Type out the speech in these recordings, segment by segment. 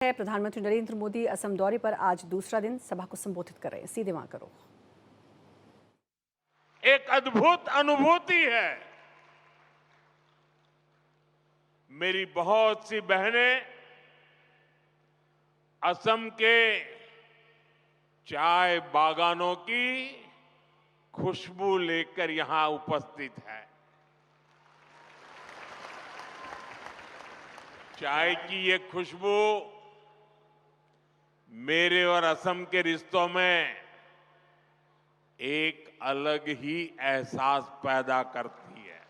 प्रधानमंत्री नरेंद्र मोदी असम दौरे पर आज दूसरा दिन सभा को संबोधित कर रहे हैं। सीधे वहां करो। एक अद्भुत अनुभूति है। मेरी बहुत सी बहनें असम के चाय बागानों की खुशबू लेकर यहां उपस्थित है। चाय की ये खुशबू मेरे और असम के रिश्तों में एक अलग ही एहसास पैदा करती है।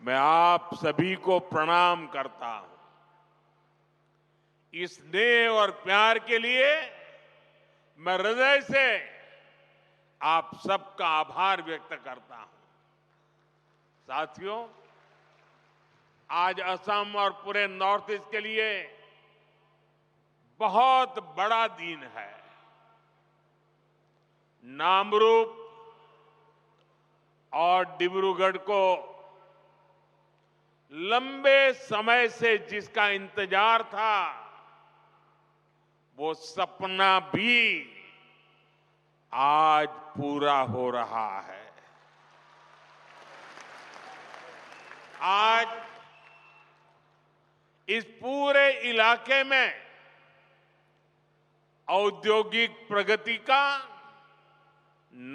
मैं आप सभी को प्रणाम करता हूं। इस स्नेह और प्यार के लिए मैं हृदय से आप सबका आभार व्यक्त करता हूं। साथियों, आज असम और पूरे नॉर्थ ईस्ट के लिए बहुत बड़ा दिन है। नामरूप और डिब्रूगढ़ को लंबे समय से जिसका इंतजार था, वो सपना भी आज पूरा हो रहा है। आज इस पूरे इलाके में औद्योगिक प्रगति का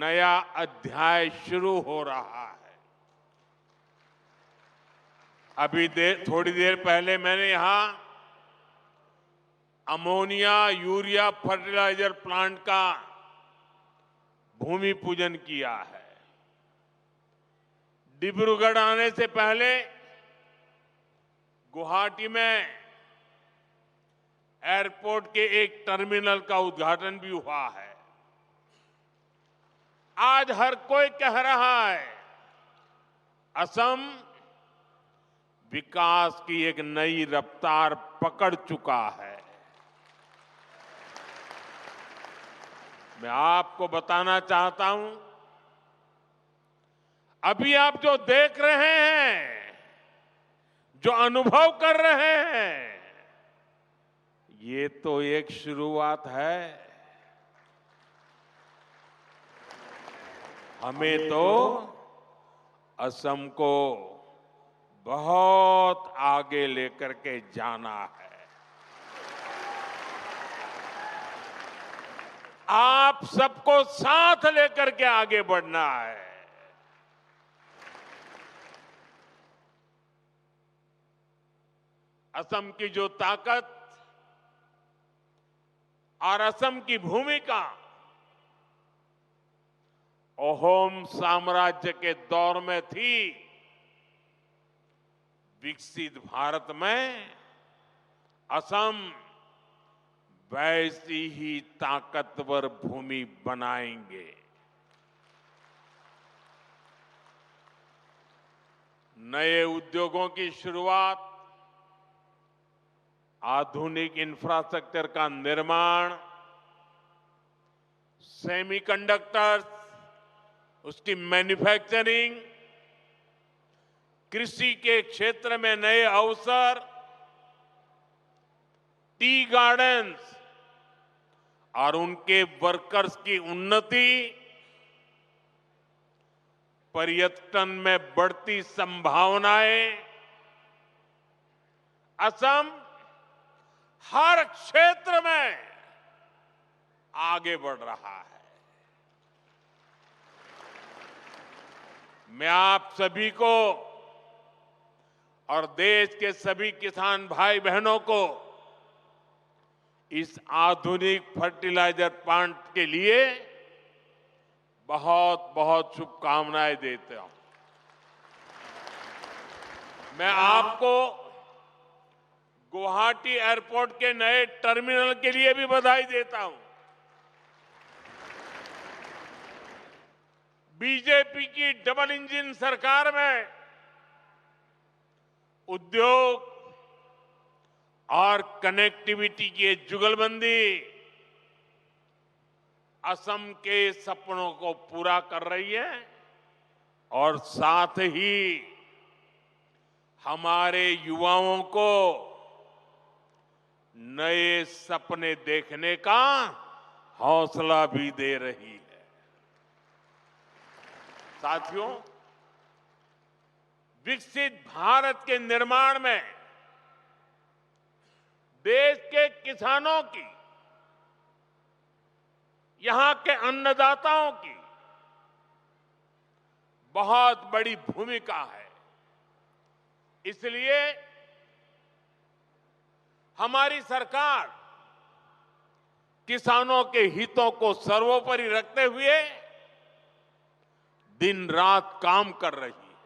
नया अध्याय शुरू हो रहा है। थोड़ी देर पहले मैंने यहां अमोनिया यूरिया फर्टिलाइजर प्लांट का भूमि पूजन किया है। डिब्रूगढ़ आने से पहले गुवाहाटी में एयरपोर्ट के एक टर्मिनल का उद्घाटन भी हुआ है। आज हर कोई कह रहा है, असम विकास की एक नई रफ्तार पकड़ चुका है। मैं आपको बताना चाहता हूं, अभी आप जो देख रहे हैं, जो अनुभव कर रहे हैं, ये तो एक शुरुआत है। हमें तो असम को बहुत आगे लेकर के जाना है। आप सबको साथ लेकर के आगे बढ़ना है। असम की जो ताकत और असम की भूमिका अहोम साम्राज्य के दौर में थी, विकसित भारत में असम वैसी ही ताकतवर भूमि बनाएंगे। नए उद्योगों की शुरुआत, आधुनिक इंफ्रास्ट्रक्चर का निर्माण, सेमीकंडक्टर्स, उसकी मैन्युफैक्चरिंग, कृषि के क्षेत्र में नए अवसर, टी गार्डन्स और उनके वर्कर्स की उन्नति, पर्यटन में बढ़ती संभावनाएं, असम हर क्षेत्र में आगे बढ़ रहा है। मैं आप सभी को और देश के सभी किसान भाई बहनों को इस आधुनिक फर्टिलाइजर प्लांट के लिए बहुत बहुत शुभकामनाएं देता हूं। मैं आपको गुवाहाटी एयरपोर्ट के नए टर्मिनल के लिए भी बधाई देता हूं। बीजेपी की डबल इंजन सरकार में उद्योग और कनेक्टिविटी की जुगलबंदी असम के सपनों को पूरा कर रही है और साथ ही हमारे युवाओं को नए सपने देखने का हौसला भी दे रही है। साथियों, विकसित भारत के निर्माण में देश के किसानों की, यहां के अन्नदाताओं की बहुत बड़ी भूमिका है। इसलिए हमारी सरकार किसानों के हितों को सर्वोपरि रखते हुए दिन रात काम कर रही है।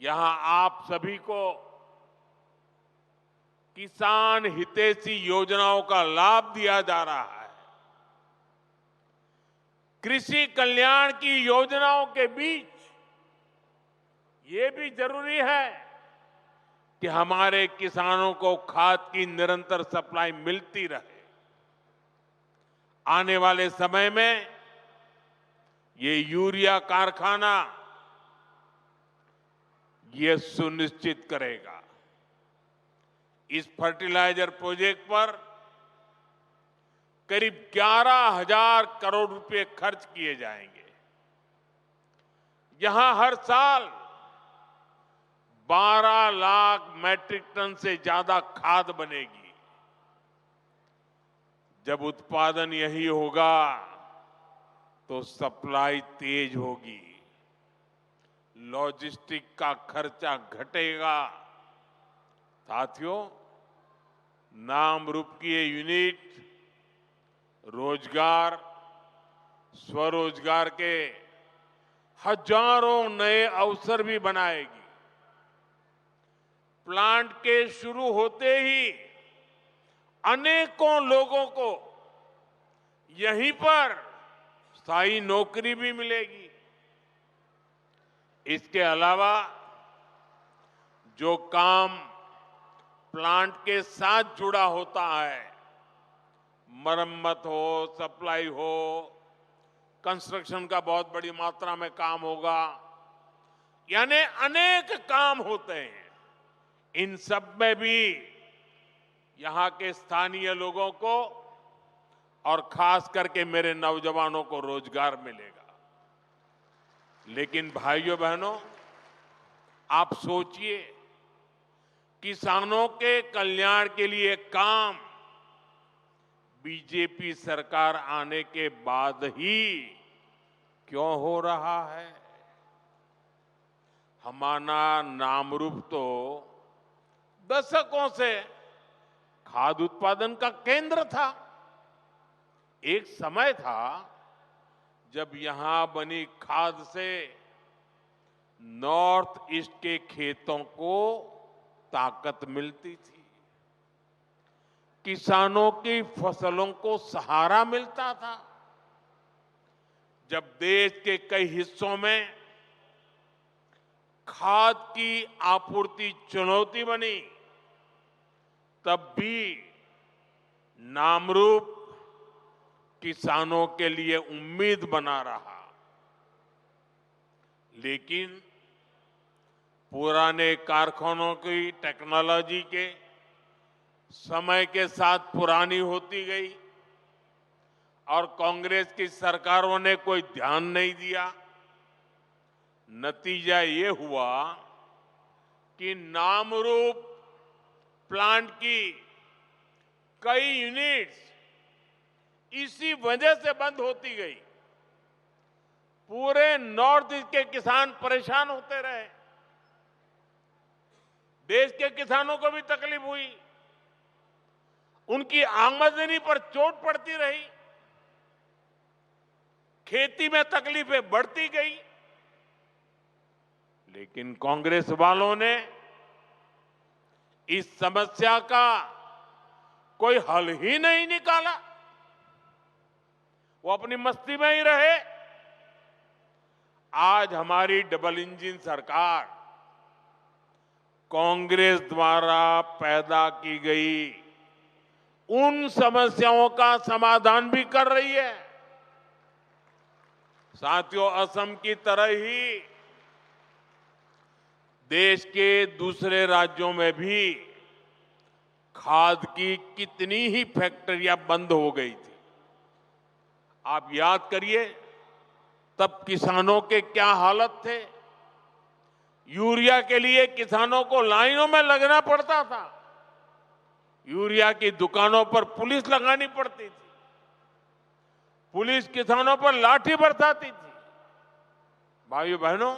यहां आप सभी को किसान हितैषी योजनाओं का लाभ दिया जा रहा है। कृषि कल्याण की योजनाओं के बीच ये भी जरूरी है कि हमारे किसानों को खाद की निरंतर सप्लाई मिलती रहे। आने वाले समय में ये यूरिया कारखाना ये सुनिश्चित करेगा। इस फर्टिलाइजर प्रोजेक्ट पर करीब 11,000 करोड़ रुपए खर्च किए जाएंगे। यहां हर साल 12 लाख मैट्रिक टन से ज्यादा खाद बनेगी। जब उत्पादन यही होगा तो सप्लाई तेज होगी, लॉजिस्टिक का खर्चा घटेगा। साथियों, नाम रूप की ये यूनिट रोजगार, स्वरोजगार के हजारों नए अवसर भी बनाएगी। प्लांट के शुरू होते ही अनेकों लोगों को यहीं पर स्थायी नौकरी भी मिलेगी। इसके अलावा जो काम प्लांट के साथ जुड़ा होता है, मरम्मत हो, सप्लाई हो, कंस्ट्रक्शन का बहुत बड़ी मात्रा में काम होगा, यानी अनेक काम होते हैं। इन सब में भी यहां के स्थानीय लोगों को और खास करके मेरे नौजवानों को रोजगार मिलेगा। लेकिन भाइयों बहनों, आप सोचिए, किसानों के कल्याण के लिए काम बीजेपी सरकार आने के बाद ही क्यों हो रहा है? हमारा नामरूप तो दशकों से खाद्य उत्पादन का केंद्र था। एक समय था जब यहां बनी खाद से नॉर्थ ईस्ट के खेतों को ताकत मिलती थी, किसानों की फसलों को सहारा मिलता था। जब देश के कई हिस्सों में खाद की आपूर्ति चुनौती बनी, तब भी नामरूप किसानों के लिए उम्मीद बना रहा। लेकिन पुराने कारखानों की टेक्नोलॉजी के समय के साथ पुरानी होती गई और कांग्रेस की सरकारों ने कोई ध्यान नहीं दिया। नतीजा ये हुआ कि नामरूप प्लांट की कई यूनिट्स इसी वजह से बंद होती गई। पूरे नॉर्थ ईस्ट के किसान परेशान होते रहे, देश के किसानों को भी तकलीफ हुई, उनकी आमदनी पर चोट पड़ती रही, खेती में तकलीफें बढ़ती गई। लेकिन कांग्रेस वालों ने इस समस्या का कोई हल ही नहीं निकाला। वो अपनी मस्ती में ही रहे। आज हमारी डबल इंजन सरकार कांग्रेस द्वारा पैदा की गई उन समस्याओं का समाधान भी कर रही है। साथियों, असम की तरह ही देश के दूसरे राज्यों में भी खाद की कितनी ही फैक्ट्रियां बंद हो गई थी। आप याद करिए, तब किसानों के क्या हालत थे। यूरिया के लिए किसानों को लाइनों में लगना पड़ता था। यूरिया की दुकानों पर पुलिस लगानी पड़ती थी। पुलिस किसानों पर लाठी बरसाती थी। भाइयों बहनों,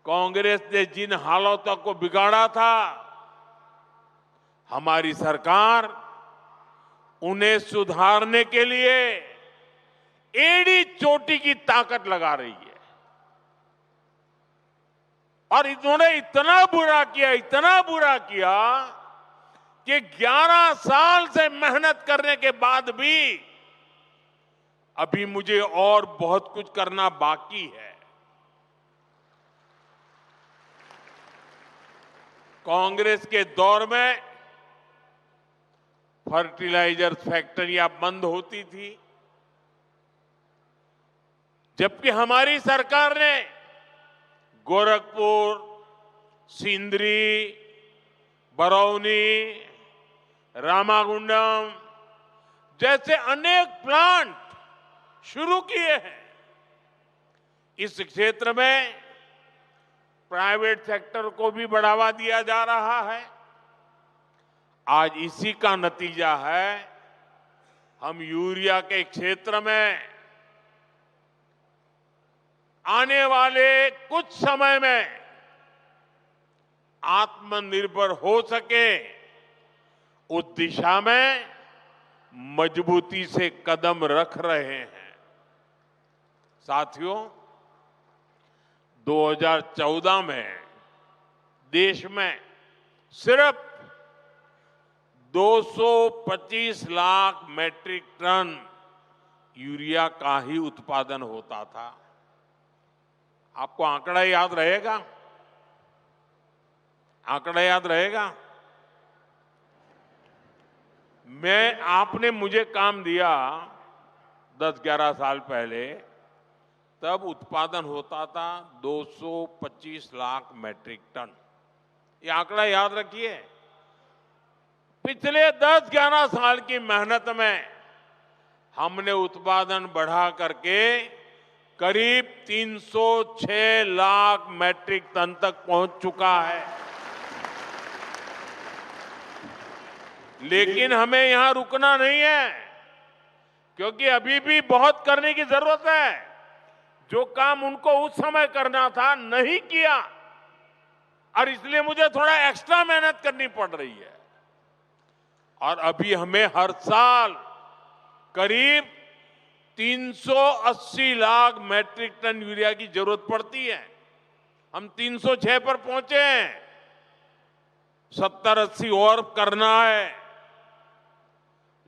कांग्रेस ने जिन हालातों को बिगाड़ा था, हमारी सरकार उन्हें सुधारने के लिए एड़ी चोटी की ताकत लगा रही है। और इन्होंने इतना बुरा किया कि 11 साल से मेहनत करने के बाद भी अभी मुझे और बहुत कुछ करना बाकी है। कांग्रेस के दौर में फर्टिलाइजर फैक्ट्रियां बंद होती थी, जबकि हमारी सरकार ने गोरखपुर, सिंदरी, बरौनी, रामागुंडम जैसे अनेक प्लांट शुरू किए हैं। इस क्षेत्र में प्राइवेट सेक्टर को भी बढ़ावा दिया जा रहा है। आज इसी का नतीजा है, हम यूरिया के क्षेत्र में आने वाले कुछ समय में आत्मनिर्भर हो सके, उस दिशा में मजबूती से कदम रख रहे हैं। साथियों, 2014 में देश में सिर्फ 225 लाख मैट्रिक टन यूरिया का ही उत्पादन होता था। आपको आंकड़ा याद रहेगा? आंकड़ा याद रहेगा? आपने मुझे काम दिया 10-11 साल पहले, तब उत्पादन होता था 225 लाख मैट्रिक टन। ये आंकड़ा याद रखिए। पिछले 10-11 साल की मेहनत में हमने उत्पादन बढ़ा करके करीब 306 लाख मैट्रिक टन तक पहुंच चुका है। लेकिन हमें यहां रुकना नहीं है, क्योंकि अभी भी बहुत करने की जरूरत है। जो काम उनको उस समय करना था, नहीं किया, और इसलिए मुझे थोड़ा एक्स्ट्रा मेहनत करनी पड़ रही है। और अभी हमें हर साल करीब 380 लाख मैट्रिक टन यूरिया की जरूरत पड़ती है। हम 306 पर पहुंचे हैं, 70-80 और करना है।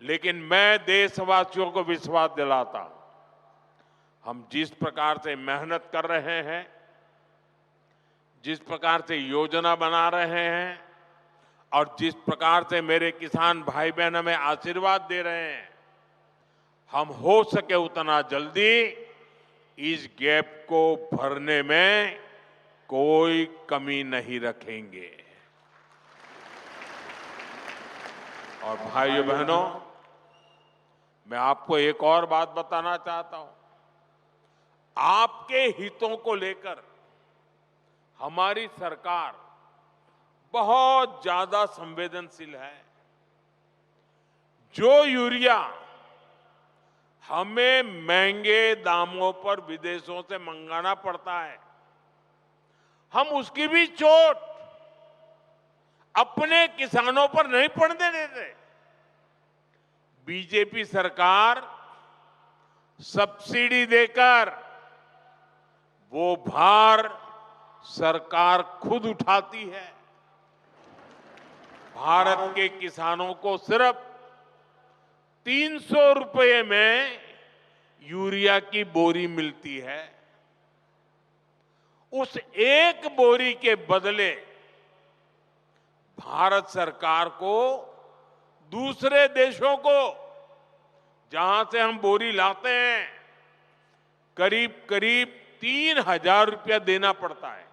लेकिन मैं देशवासियों को विश्वास दिलाता हूं, हम जिस प्रकार से मेहनत कर रहे हैं, जिस प्रकार से योजना बना रहे हैं, और जिस प्रकार से मेरे किसान भाई बहन हमें आशीर्वाद दे रहे हैं, हम हो सके उतना जल्दी इस गैप को भरने में कोई कमी नहीं रखेंगे। और भाइयों बहनों, मैं आपको एक और बात बताना चाहता हूं। आपके हितों को लेकर हमारी सरकार बहुत ज्यादा संवेदनशील है। जो यूरिया हमें महंगे दामों पर विदेशों से मंगाना पड़ता है, हम उसकी भी चोट अपने किसानों पर नहीं पड़ने देते। बीजेपी सरकार सब्सिडी देकर वो भार सरकार खुद उठाती है। भारत के किसानों को सिर्फ 300 रुपए में यूरिया की बोरी मिलती है। उस एक बोरी के बदले भारत सरकार को दूसरे देशों को, जहां से हम बोरी लाते हैं, करीब करीब 3,000 रुपया देना पड़ता है।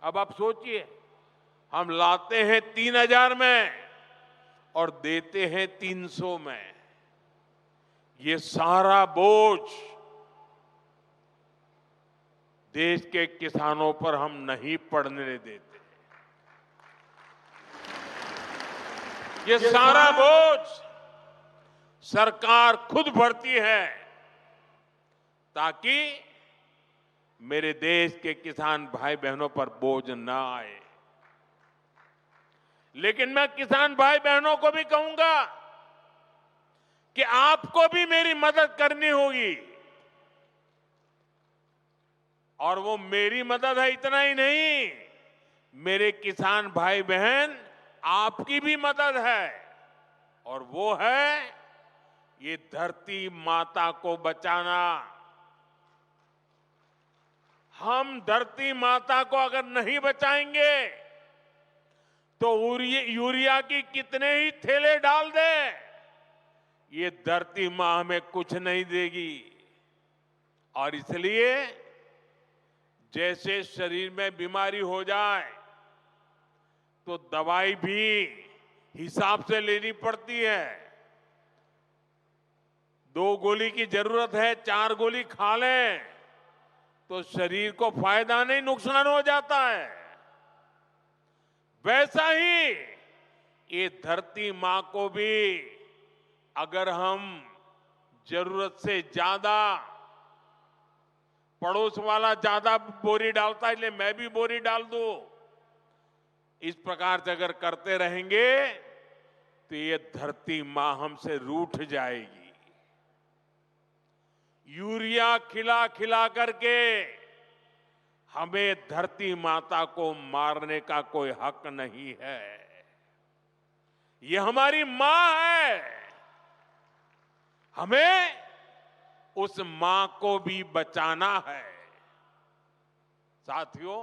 अब आप सोचिए, हम लाते हैं 3,000 में और देते हैं 300 में। ये सारा बोझ देश के किसानों पर हम नहीं पड़ने देते। ये सारा बोझ सरकार खुद भरती है, ताकि मेरे देश के किसान भाई बहनों पर बोझ न आए। लेकिन मैं किसान भाई बहनों को भी कहूंगा कि आपको भी मेरी मदद करनी होगी। और वो मेरी मदद है इतना ही नहीं, मेरे किसान भाई बहन आपकी भी मदद है, और वो है ये धरती माता को बचाना। हम धरती माता को अगर नहीं बचाएंगे तो यूरिया की कितने ही थैले डाल दे, ये धरती मां हमें कुछ नहीं देगी। और इसलिए जैसे शरीर में बीमारी हो जाए तो दवाई भी हिसाब से लेनी पड़ती है। 2 गोली की जरूरत है, 4 गोली खा लें तो शरीर को फायदा नहीं, नुकसान हो जाता है। वैसा ही ये धरती मां को भी अगर हम जरूरत से ज्यादा, पड़ोस वाला ज्यादा बोरी डालता है इसलिए मैं भी बोरी डाल दूं, इस प्रकार से अगर करते रहेंगे तो ये धरती मां हमसे रूठ जाएगी। यूरिया खिला खिला करके हमें धरती माता को मारने का कोई हक नहीं है। ये हमारी मां है, हमें उस मां को भी बचाना है। साथियों,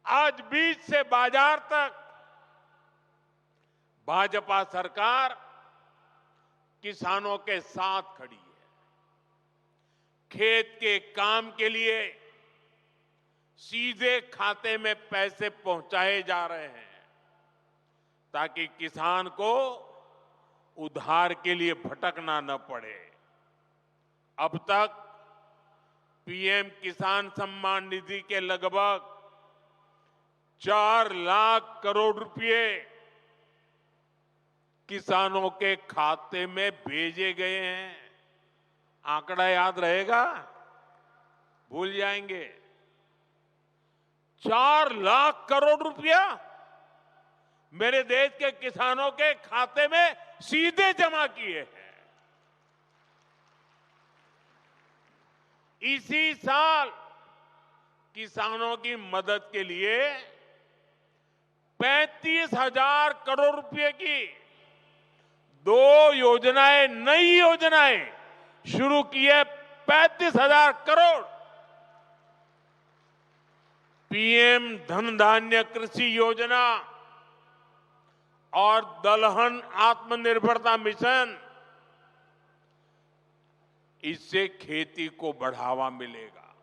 आज बीज से बाजार तक भाजपा सरकार किसानों के साथ खड़ी है। खेत के काम के लिए सीधे खाते में पैसे पहुंचाए जा रहे हैं, ताकि किसान को उधार के लिए भटकना न पड़े। अब तक पीएम किसान सम्मान निधि के लगभग 4 लाख करोड़ रुपए किसानों के खाते में भेजे गए हैं। आंकड़ा याद रहेगा? भूल जाएंगे? 4 लाख करोड़ रुपया मेरे देश के किसानों के खाते में सीधे जमा किए हैं। इसी साल किसानों की मदद के लिए 35,000 करोड़ रुपए की 2 योजनाएं, नई योजनाएं शुरू की है। 35,000 करोड़। पीएम धन धान्य कृषि योजना और दलहन आत्मनिर्भरता मिशन, इससे खेती को बढ़ावा मिलेगा।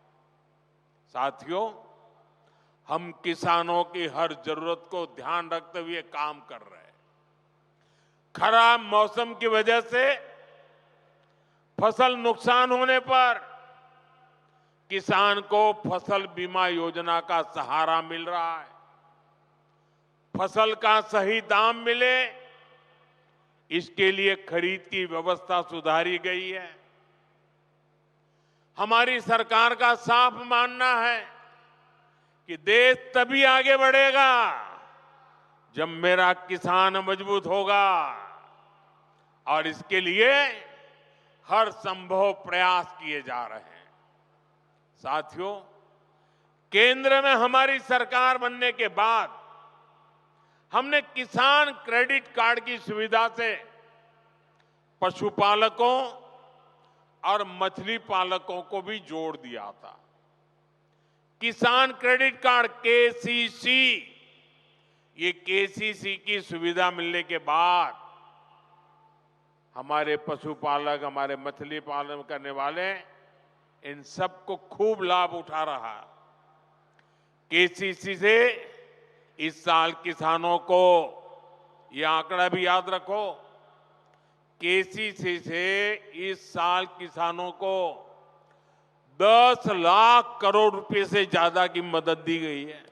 साथियों, हम किसानों की हर जरूरत को ध्यान रखते हुए काम कर रहे हैं। खराब मौसम की वजह से फसल नुकसान होने पर किसान को फसल बीमा योजना का सहारा मिल रहा है। फसल का सही दाम मिले, इसके लिए खरीद की व्यवस्था सुधारी गई है। हमारी सरकार का साफ मानना है कि देश तभी आगे बढ़ेगा जब मेरा किसान मजबूत होगा, और इसके लिए हर संभव प्रयास किए जा रहे हैं। साथियों, केंद्र में हमारी सरकार बनने के बाद हमने किसान क्रेडिट कार्ड की सुविधा से पशुपालकों और मछली पालकों को भी जोड़ दिया था। किसान क्रेडिट कार्ड केसीसी, ये केसीसी की सुविधा मिलने के बाद हमारे पशुपालक, हमारे मछली पालन करने वाले इन सबको खूब लाभ उठा रहा है। केसीसी से इस साल किसानों को, ये आंकड़ा भी याद रखो, केसीसी से इस साल किसानों को 10 लाख करोड़ रुपए से ज्यादा की मदद दी गई है।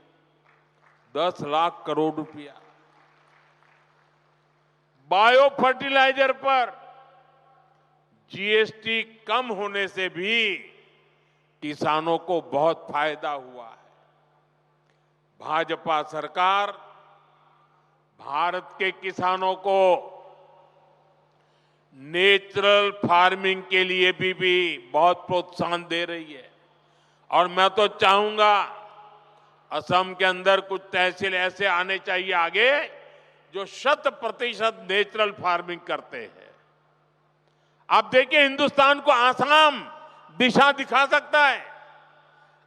10 लाख करोड़ रुपया। बायो फर्टिलाइजर पर जीएसटी कम होने से भी किसानों को बहुत फायदा हुआ है। भाजपा सरकार भारत के किसानों को नेचुरल फार्मिंग के लिए भी बहुत प्रोत्साहन दे रही है। और मैं तो चाहूंगा असम के अंदर कुछ तहसील ऐसे आने चाहिए आगे जो 100% नेचुरल फार्मिंग करते हैं। आप देखिए, हिंदुस्तान को आसाम दिशा दिखा सकता है।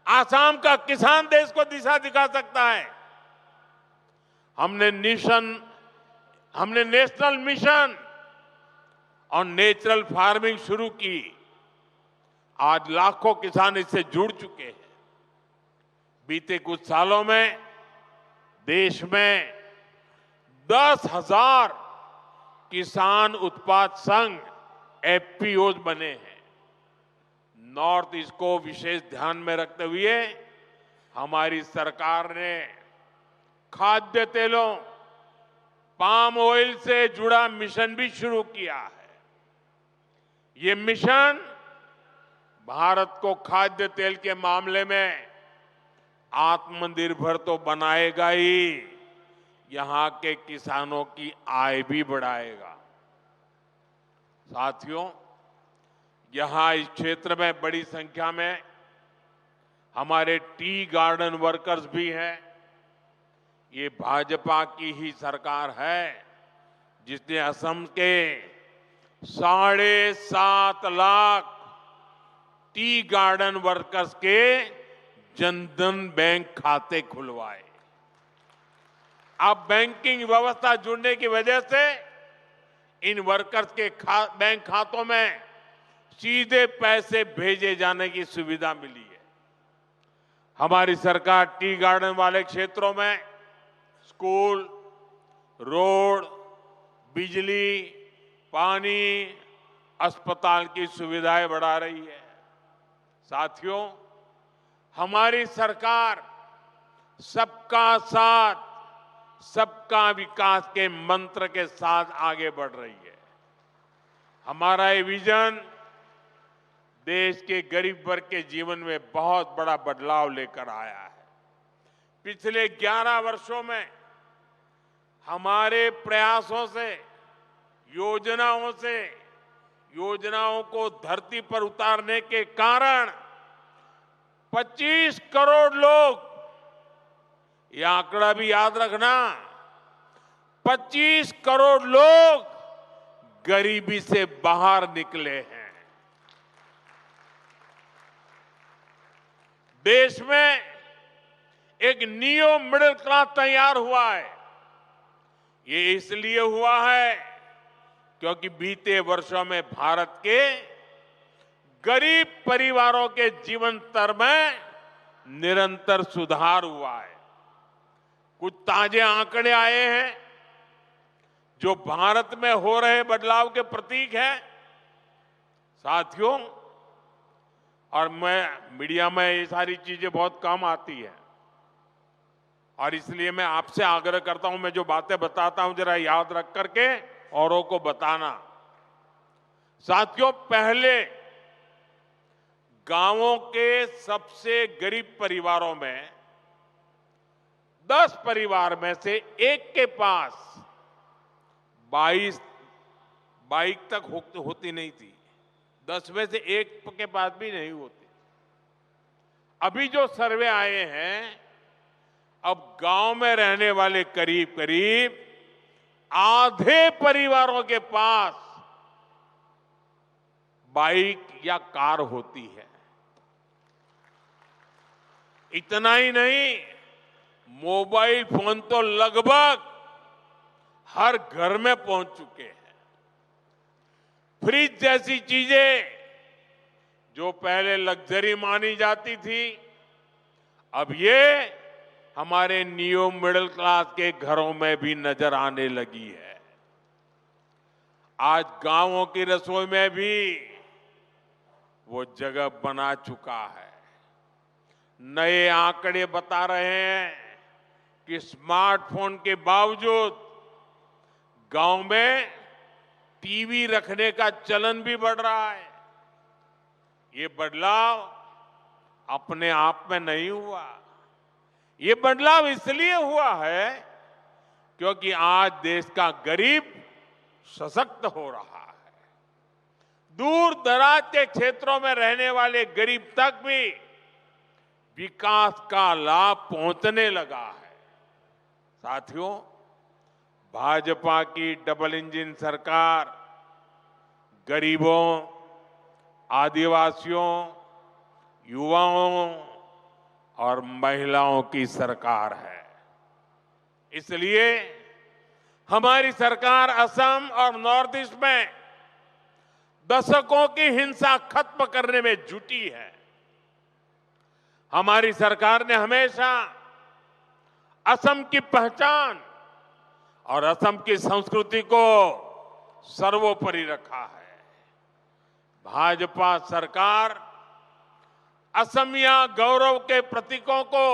आसाम का किसान देश को दिशा दिखा सकता है। हमने नेशनल मिशन और नेचुरल फार्मिंग शुरू की। आज लाखों किसान इससे जुड़ चुके हैं। बीते कुछ सालों में देश में 10,000 किसान उत्पाद संघ एफपीओज बने हैं। नॉर्थ ईस्ट को विशेष ध्यान में रखते हुए हमारी सरकार ने खाद्य तेलों, पाम ऑयल से जुड़ा मिशन भी शुरू किया है। ये मिशन भारत को खाद्य तेल के मामले में आत्मनिर्भर तो बनाएगा ही, यहां के किसानों की आय भी बढ़ाएगा। साथियों, यहां इस क्षेत्र में बड़ी संख्या में हमारे टी गार्डन वर्कर्स भी हैं। ये भाजपा की ही सरकार है जिसने असम के 7.5 लाख टी गार्डन वर्कर्स के जनधन बैंक खाते खुलवाए। अब बैंकिंग व्यवस्था जुड़ने की वजह से इन वर्कर्स के बैंक खातों में सीधे पैसे भेजे जाने की सुविधा मिली है। हमारी सरकार टी गार्डन वाले क्षेत्रों में स्कूल, रोड, बिजली, पानी, अस्पताल की सुविधाएं बढ़ा रही है। साथियों, हमारी सरकार सबका साथ, सबका विकास के मंत्र के साथ आगे बढ़ रही है। हमारा ये विजन देश के गरीब वर्ग के जीवन में बहुत बड़ा बदलाव लेकर आया है। पिछले 11 वर्षों में हमारे प्रयासों से, योजनाओं को धरती पर उतारने के कारण 25 करोड़ लोग, ये आंकड़ा भी याद रखना, 25 करोड़ लोग गरीबी से बाहर निकले हैं। देश में एक नियो मिडिल क्लास तैयार हुआ है। ये इसलिए हुआ है क्योंकि बीते वर्षों में भारत के गरीब परिवारों के जीवन स्तर में निरंतर सुधार हुआ है। कुछ ताजे आंकड़े आए हैं जो भारत में हो रहे बदलाव के प्रतीक हैं। साथियों, और मीडिया में ये सारी चीजें बहुत कम आती है और इसलिए मैं आपसे आग्रह करता हूं, मैं जो बातें बताता हूं जरा याद रख करके औरों को बताना। साथियों, पहले गांवों के सबसे गरीब परिवारों में 10 परिवार में से एक के पास 22 बाइक तक होती नहीं थी। 10 में से एक के पास भी नहीं होती। अभी जो सर्वे आए हैं, अब गांव में रहने वाले करीब करीब आधे परिवारों के पास बाइक या कार होती है। इतना ही नहीं, मोबाइल फोन तो लगभग हर घर में पहुंच चुके हैं। फ्रिज जैसी चीजें जो पहले लग्जरी मानी जाती थी, अब ये हमारे नियो मिडिल क्लास के घरों में भी नजर आने लगी है। आज गांवों की रसोई में भी वो जगह बना चुका है। नए आंकड़े बता रहे हैं कि स्मार्टफोन के बावजूद गांव में टीवी रखने का चलन भी बढ़ रहा है। ये बदलाव अपने आप में नहीं हुआ। ये बदलाव इसलिए हुआ है क्योंकि आज देश का गरीब सशक्त हो रहा है। दूर दराज के क्षेत्रों में रहने वाले गरीब तक भी विकास का लाभ पहुंचने लगा है। साथियों, भाजपा की डबल इंजन सरकार गरीबों, आदिवासियों, युवाओं और महिलाओं की सरकार है। इसलिए हमारी सरकार असम और नॉर्थ ईस्ट में दशकों की हिंसा खत्म करने में जुटी है। हमारी सरकार ने हमेशा असम की पहचान और असम की संस्कृति को सर्वोपरि रखा है। भाजपा सरकार असमिया गौरव के प्रतीकों को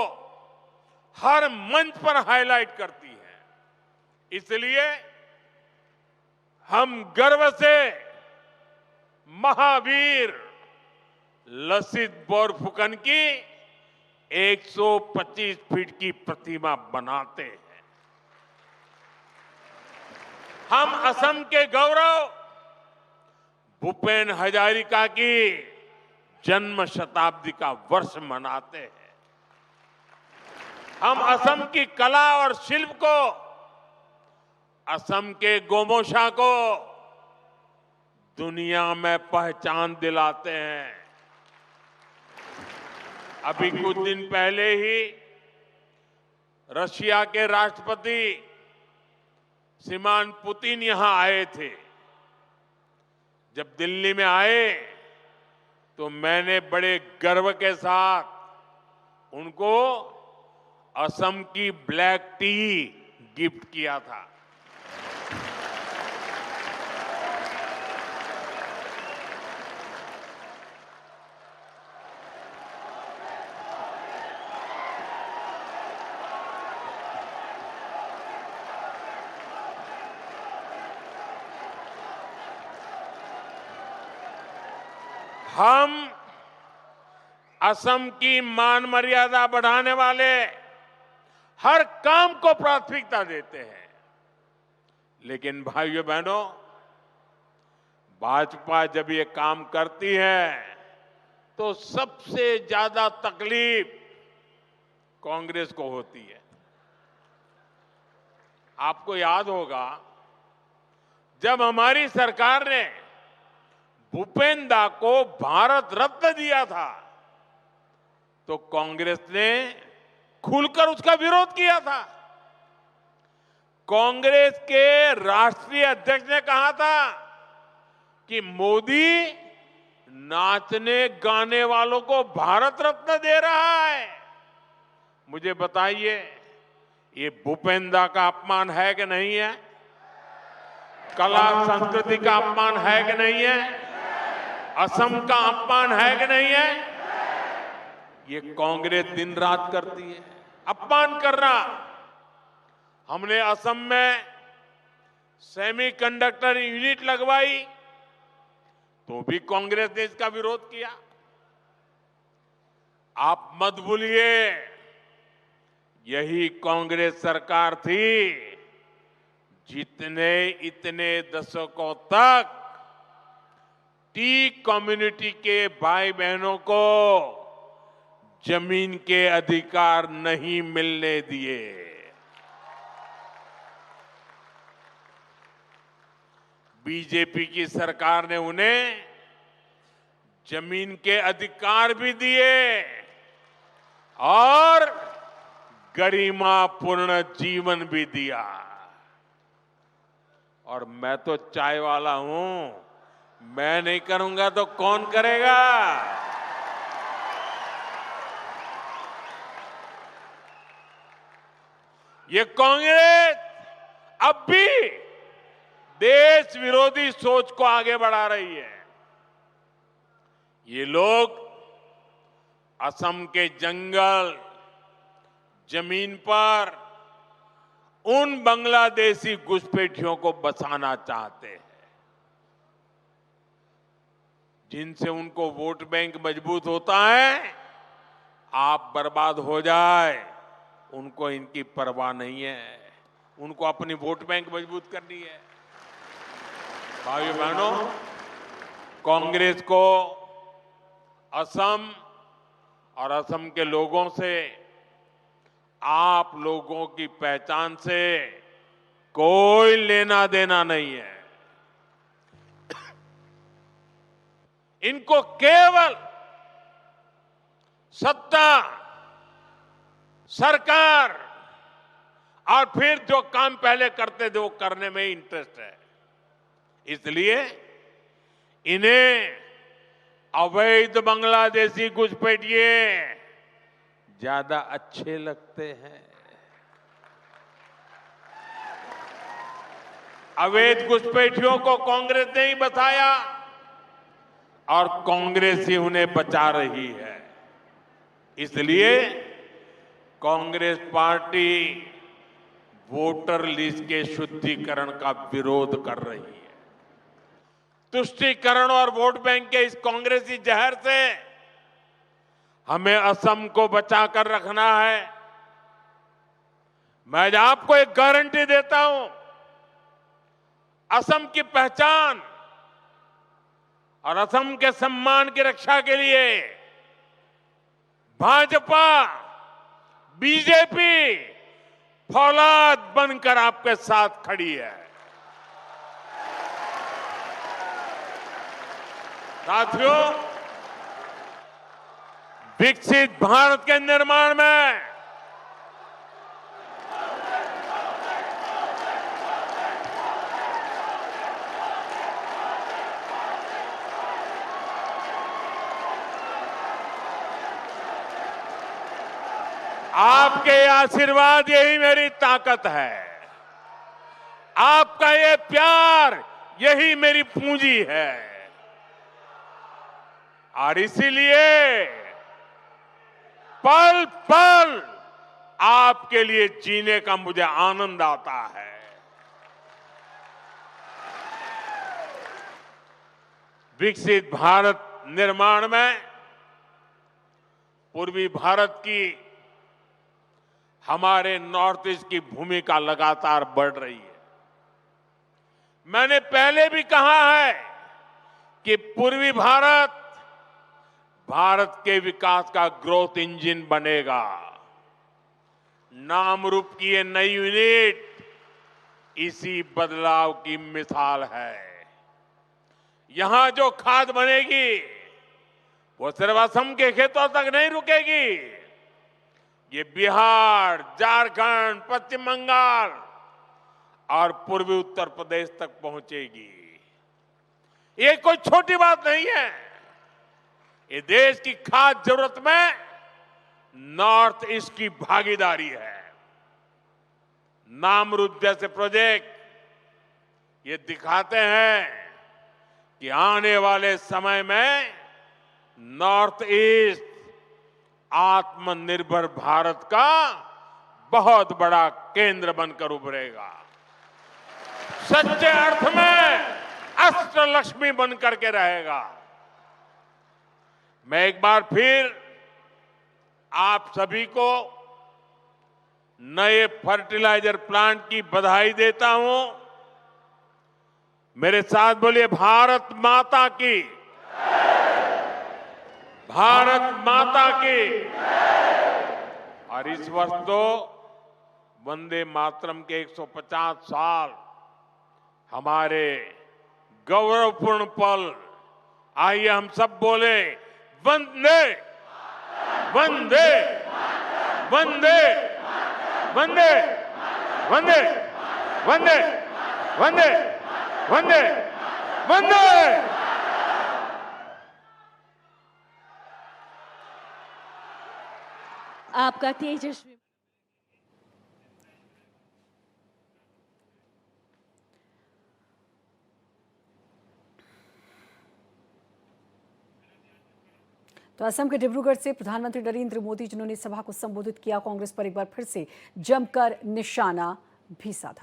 हर मंच पर हाईलाइट करती है। इसलिए हम गर्व से महावीर लसित बोरफुकन की 125 फीट की प्रतिमा बनाते हैं। हम असम के गौरव भूपेन हजारिका की जन्म शताब्दी का वर्ष मनाते हैं। हम असम की कला और शिल्प को, असम के गोमोशा को दुनिया में पहचान दिलाते हैं। अभी कुछ दिन पहले ही रशिया के राष्ट्रपति श्रीमान पुतिन यहां आए थे। जब दिल्ली में आए तो मैंने बड़े गर्व के साथ उनको असम की ब्लैक टी गिफ्ट किया था। हम असम की मान मर्यादा बढ़ाने वाले हर काम को प्राथमिकता देते हैं। लेकिन भाइयों बहनों, भाजपा जब ये काम करती है तो सबसे ज्यादा तकलीफ कांग्रेस को होती है। आपको याद होगा जब हमारी सरकार ने भूपेन दा को भारत रत्न दिया था तो कांग्रेस ने खुलकर उसका विरोध किया था। कांग्रेस के राष्ट्रीय अध्यक्ष ने कहा था कि मोदी नाचने गाने वालों को भारत रत्न दे रहा है। मुझे बताइए, ये भूपेन दा का अपमान है कि नहीं है? कला संस्कृति का अपमान है कि नहीं है? असम का अपमान है कि नहीं है? ये कांग्रेस दिन रात करती है अपमान करना। हमने असम में सेमीकंडक्टर यूनिट लगवाई तो भी कांग्रेस ने इसका विरोध किया। आप मत भूलिए, यही कांग्रेस सरकार थी जितने इतने दशकों तक टी कम्युनिटी के भाई बहनों को जमीन के अधिकार नहीं मिलने दिए। बीजेपी की सरकार ने उन्हें जमीन के अधिकार भी दिए और गरिमापूर्ण जीवन भी दिया। और मैं तो चाय वाला हूं, मैं नहीं करूंगा तो कौन करेगा? ये कांग्रेस अब भी देश विरोधी सोच को आगे बढ़ा रही है। ये लोग असम के जंगल, जमीन पर उन बांग्लादेशी घुसपैठियों को बसाना चाहते हैं, जिनसे उनको वोट बैंक मजबूत होता है। आप बर्बाद हो जाए, उनको इनकी परवाह नहीं है। उनको अपनी वोट बैंक मजबूत करनी है। भाइयों बहनों, कांग्रेस को असम और असम के लोगों से, आप लोगों की पहचान से कोई लेना देना नहीं है। इनको केवल सत्ता, सरकार और फिर जो काम पहले करते थे वो करने में इंटरेस्ट है। इसलिए इन्हें अवैध बांग्लादेशी घुसपैठिए ज्यादा अच्छे लगते हैं। अवैध घुसपैठियों को कांग्रेस ने ही बचाया और कांग्रेस ही उन्हें बचा रही है। इसलिए कांग्रेस पार्टी वोटर लिस्ट के शुद्धिकरण का विरोध कर रही है। तुष्टीकरण और वोट बैंक के इस कांग्रेसी जहर से हमें असम को बचाकर रखना है। मैं आज आपको एक गारंटी देता हूं, असम की पहचान और असम के सम्मान की रक्षा के लिए भाजपा, बीजेपी फौलाद बनकर आपके साथ खड़ी है। साथियों, विकसित भारत के निर्माण में आपके आशीर्वाद यही मेरी ताकत है। आपका ये प्यार यही मेरी पूंजी है। और इसीलिए पल पल आपके लिए जीने का मुझे आनंद आता है। विकसित भारत निर्माण में पूर्वी भारत की, हमारे नॉर्थ ईस्ट की भूमिका लगातार बढ़ रही है। मैंने पहले भी कहा है कि पूर्वी भारत भारत के विकास का ग्रोथ इंजन बनेगा। नाम रूप की ये नई यूनिट इसी बदलाव की मिसाल है। यहां जो खाद बनेगी वो सिर्फ असम के खेतों तक नहीं रुकेगी, ये बिहार, झारखंड, पश्चिम बंगाल और पूर्वी उत्तर प्रदेश तक पहुंचेगी। ये कोई छोटी बात नहीं है। ये देश की खास जरूरत में नॉर्थ ईस्ट की भागीदारी है। नामरूप जैसे प्रोजेक्ट ये दिखाते हैं कि आने वाले समय में नॉर्थ ईस्ट आत्मनिर्भर भारत का बहुत बड़ा केंद्र बनकर उभरेगा। सच्चे अर्थ में अष्टलक्ष्मी बनकर के रहेगा। मैं एक बार फिर आप सभी को नए फर्टिलाइजर प्लांट की बधाई देता हूं। मेरे साथ बोलिए, भारत माता की, भारत माता की। और इस वर्ष तो वंदे मातरम के 150 साल, हमारे गौरवपूर्ण पल। आइए हम सब बोले, वंदे वंदे वंदे वंदे वंदे वंदे वंदे वंदे वंदे। आपका तेजस्वी तो असम के डिब्रूगढ़ से प्रधानमंत्री नरेंद्र मोदी जिन्होंने सभा को संबोधित किया, कांग्रेस पर एक बार फिर से जमकर निशाना भी साधा।